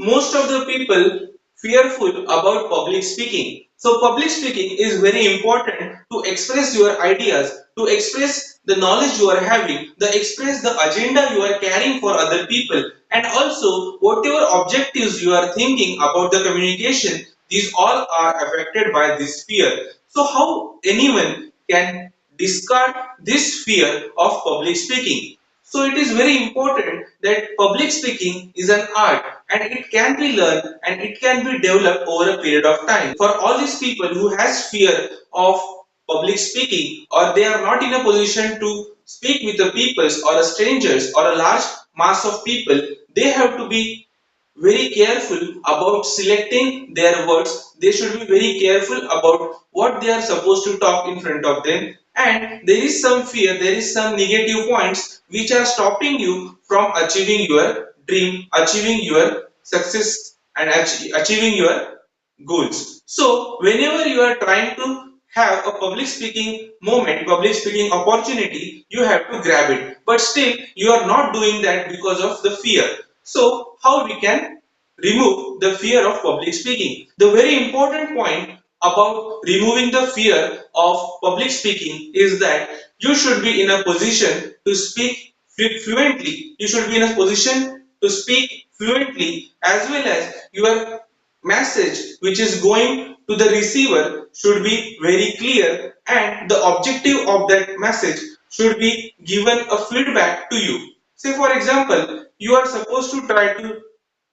most of the people fearful about public speaking. So public speaking is very important to express your ideas, to express the knowledge you are having, to express the agenda you are carrying for other people, and also whatever objectives you are thinking about the communication. These all are affected by this fear. So how anyone can discard this fear of public speaking? So it is very important that public speaking is an art and it can be learned and it can be developed over a period of time. For all these people who has fear of public speaking, or they are not in a position to speak with the peoples or a strangers or a large mass of people, they have to be very careful about selecting their words. They should be very careful about what they are supposed to talk in front of them. And there is some fear, there is some negative points which are stopping you from achieving your dream, achieving your success, and achieving your goals. So, whenever you are trying to have a public speaking moment, public speaking opportunity, you have to grab it. But still, you are not doing that because of the fear. So, how we can remove the fear of public speaking? The very important point about removing the fear of public speaking is that you should be in a position to speak fluently. You should be in a position to speak fluently, as well as your message which is going to the receiver should be very clear, and the objective of that message should be given a feedback to you. Say for example, you are supposed to try to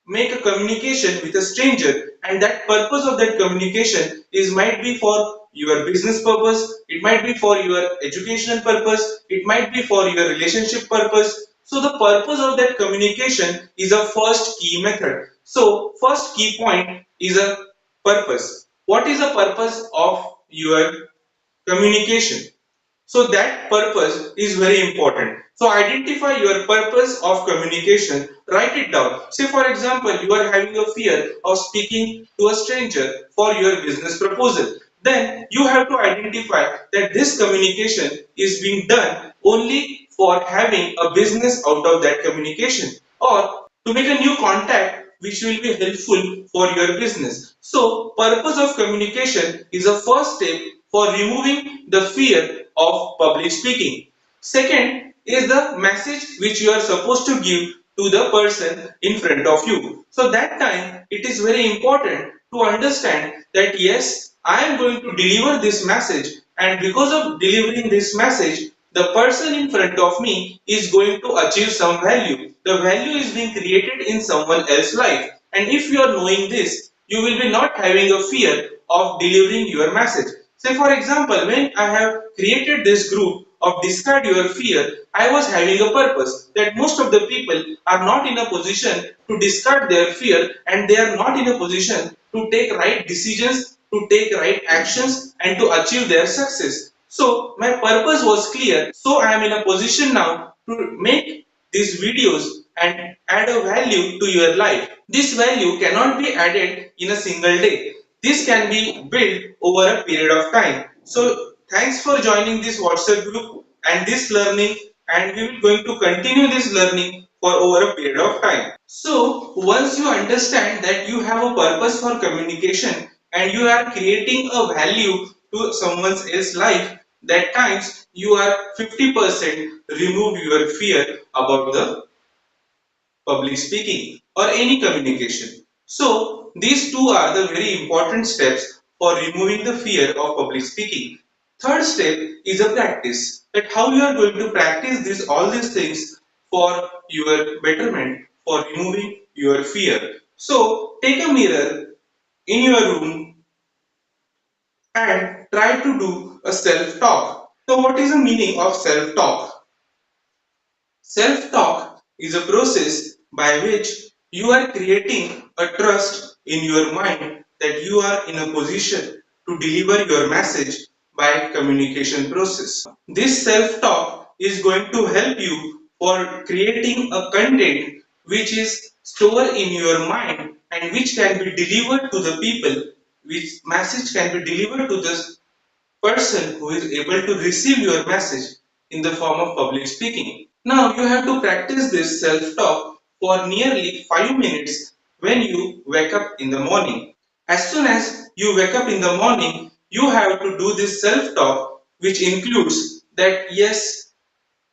make a communication with a stranger, and that purpose of that communication is might be for your business purpose, it might be for your educational purpose, it might be for your relationship purpose. So the purpose of that communication is a first key method. So first key point is a purpose. What is the purpose of your communication? So that purpose is very important. So identify your purpose of communication, write it down. Say for example, you are having a fear of speaking to a stranger for your business proposal. Then you have to identify that this communication is being done only for having a business out of that communication, or to make a new contact which will be helpful for your business. So purpose of communication is a first step for removing the fear of public speaking. Second is the message which you are supposed to give to the person in front of you. So that time it is very important to understand that yes, I am going to deliver this message, and because of delivering this message, the person in front of me is going to achieve some value. The value is being created in someone else's life. And if you are knowing this, you will be not having a fear of delivering your message. Say for example, when I have created this group of discard your fear, I was having a purpose that most of the people are not in a position to discard their fear, and they are not in a position to take right decisions, to take right actions, and to achieve their success. So my purpose was clear. So I am in a position now to make these videos and add a value to your life. This value cannot be added in a single day. This can be built over a period of time. So thanks for joining this WhatsApp group and this learning, and we will going to continue this learning for over a period of time. So once you understand that you have a purpose for communication and you are creating a value to someone else's life, that times you are 50% remove your fear about the public speaking or any communication. So these two are the very important steps for removing the fear of public speaking. Third step is a practice. That how you are going to practice this all these things for your betterment, for removing your fear. So take a mirror in your room and try to do a self-talk. So what is the meaning of self-talk? Self-talk is a process by which you are creating a trust in your mind that you are in a position to deliver your message by communication process. This self-talk is going to help you for creating a content which is stored in your mind and which can be delivered to the people, which message can be delivered to the person who is able to receive your message in the form of public speaking. Now you have to practice this self-talk for nearly 5 minutes when you wake up in the morning. As soon as you wake up in the morning, you have to do this self talk, which includes that yes,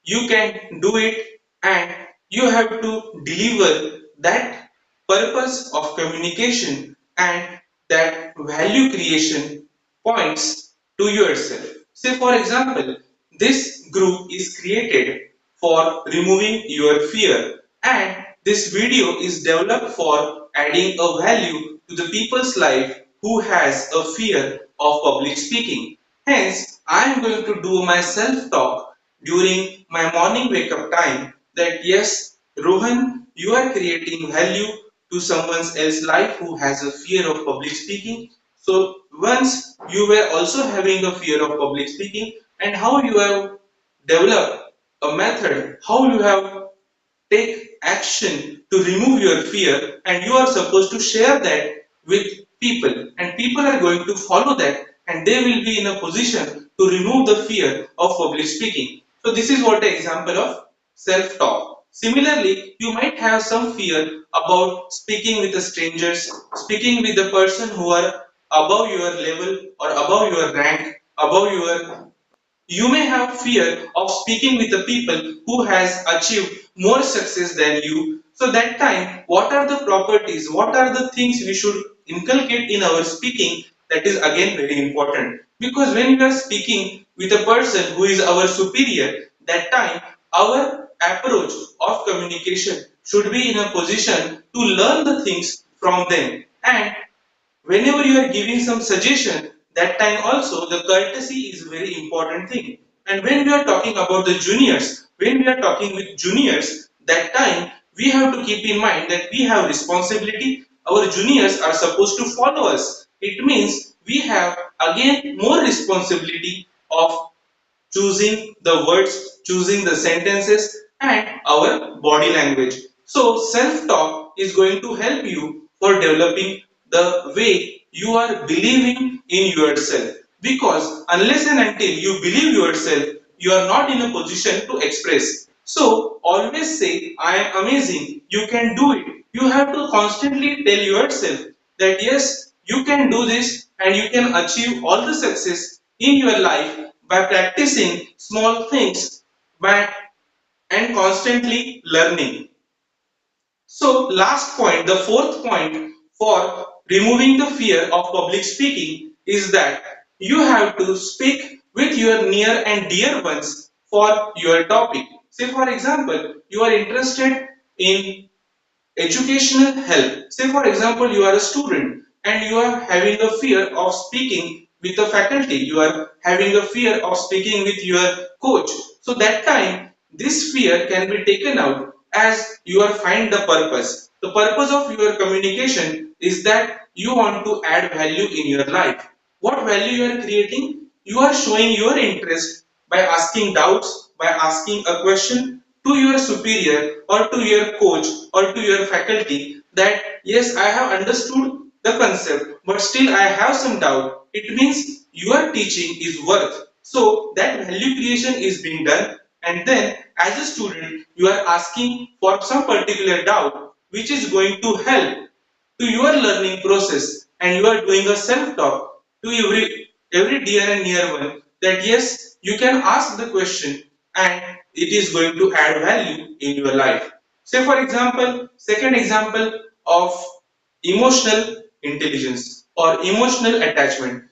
you can do it, and you have to deliver that purpose of communication and that value creation points to yourself. Say, for example, this group is created for removing your fear, and this video is developed for adding a value to the people's life who has a fear of public speaking. Hence, I am going to do my self talk during my morning wake up time that yes, Rohan, you are creating value to someone else's life who has a fear of public speaking. So once you were also having a fear of public speaking, and how you have developed a method, how you have take action to remove your fear, and you are supposed to share that with people, and people are going to follow that, and they will be in a position to remove the fear of public speaking. So this is what an example of self talk. Similarly, you might have some fear about speaking with the strangers, speaking with the person who are above your level or above your rank, above your, you may have fear of speaking with the people who has achieved more success than you. So that time, what are the properties? What are the things we should inculcate in our speaking? That is again very important. Because when we are speaking with a person who is our superior, that time our approach of communication should be in a position to learn the things from them, and whenever you are giving some suggestion, that time also the courtesy is a very important thing. And when we are talking about the juniors, when we are talking with juniors, that time we have to keep in mind that we have responsibility. Our juniors are supposed to follow us. It means we have again more responsibility of choosing the words, choosing the sentences, and our body language. So, self talk is going to help you for developing the way you are believing in yourself. Because unless and until you believe yourself, you are not in a position to express. So, always say, I am amazing, you can do it. You have to constantly tell yourself that yes, you can do this and you can achieve all the success in your life by practicing small things by and constantly learning. So, last point, the fourth point for removing the fear of public speaking is that you have to speak with your near and dear ones for your topic. Say, for example, you are interested in educational help. Say, for example, you are a student and you are having a fear of speaking with the faculty, you are having a fear of speaking with your coach. So, that time, this fear can be taken out as you are find the purpose. The purpose of your communication is that you want to add value in your life. What value you are creating? You are showing your interest by asking doubts, by asking a question to your superior or to your coach or to your faculty that yes, I have understood the concept, but still I have some doubt. It means your teaching is worth. So that value creation is being done, and then as a student, you are asking for some particular doubt which is going to help to your learning process, and you are doing a self talk to every dear and near one that yes, you can ask the question and it is going to add value in your life. Say, for example, second example of emotional intelligence or emotional attachment,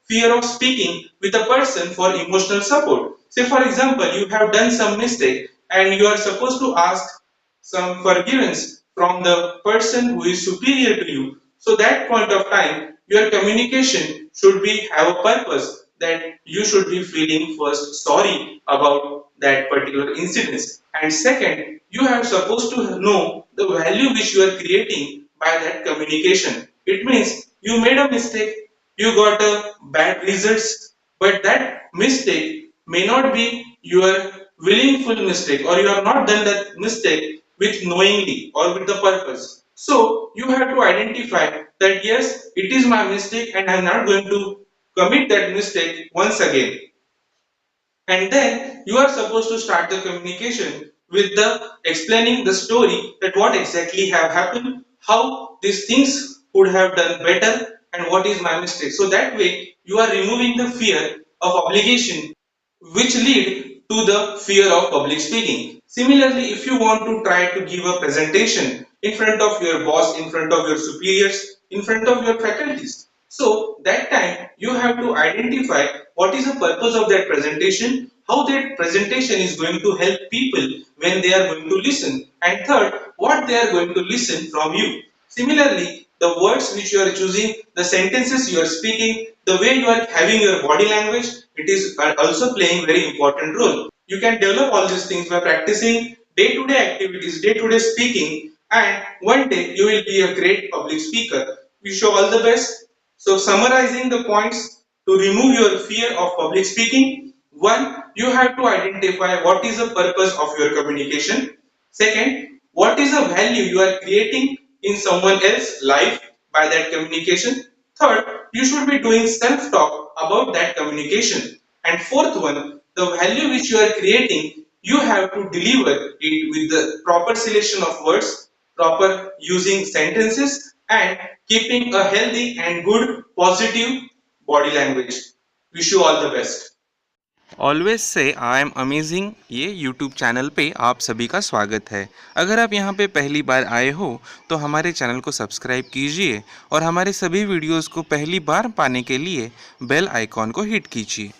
fear of speaking with a person for emotional support. Say, for example, you have done some mistake and you are supposed to ask some forgiveness from the person who is superior to you. So that point of time, your communication should be have a purpose that you should be feeling first sorry about that particular incident. And second, you are supposed to know the value which you are creating by that communication. It means you made a mistake, you got a bad results, but that mistake may not be your willingful mistake, or you have not done that mistake with knowingly or with the purpose. So you have to identify that yes, it is my mistake and I'm not going to commit that mistake once again. And then you are supposed to start the communication with the explaining the story that what exactly have happened, how these things could have done better and what is my mistake. So that way you are removing the fear of obligation which lead to the fear of public speaking. Similarly, if you want to try to give a presentation in front of your boss, in front of your superiors, in front of your faculties, so that time you have to identify what is the purpose of that presentation, how that presentation is going to help people when they are going to listen, and third, what they are going to listen from you. Similarly, the words which you are choosing, the sentences you are speaking, the way you are having your body language, it is also playing very important role. You can develop all these things by practicing day-to-day activities, day-to-day speaking, and one day you will be a great public speaker. Wish you all the best. So summarizing the points to remove your fear of public speaking, one, you have to identify what is the purpose of your communication. Second, what is the value you are creating in someone else's life by that communication? Third, you should be doing self talk about that communication. And fourth one, the value which you are creating, you have to deliver it with the proper selection of words, proper using sentences, and keeping a healthy and good positive body language. Wish you all the best. Always say I am amazing ये YouTube channel पे आप सभी का स्वागत है। अगर आप यहाँ पे पहली बार आए हो तो हमारे चैनल को सब्सक्राइब कीजिए और हमारे सभी वीडियोस को पहली बार पाने के लिए बेल आइकॉन को हिट कीजिए।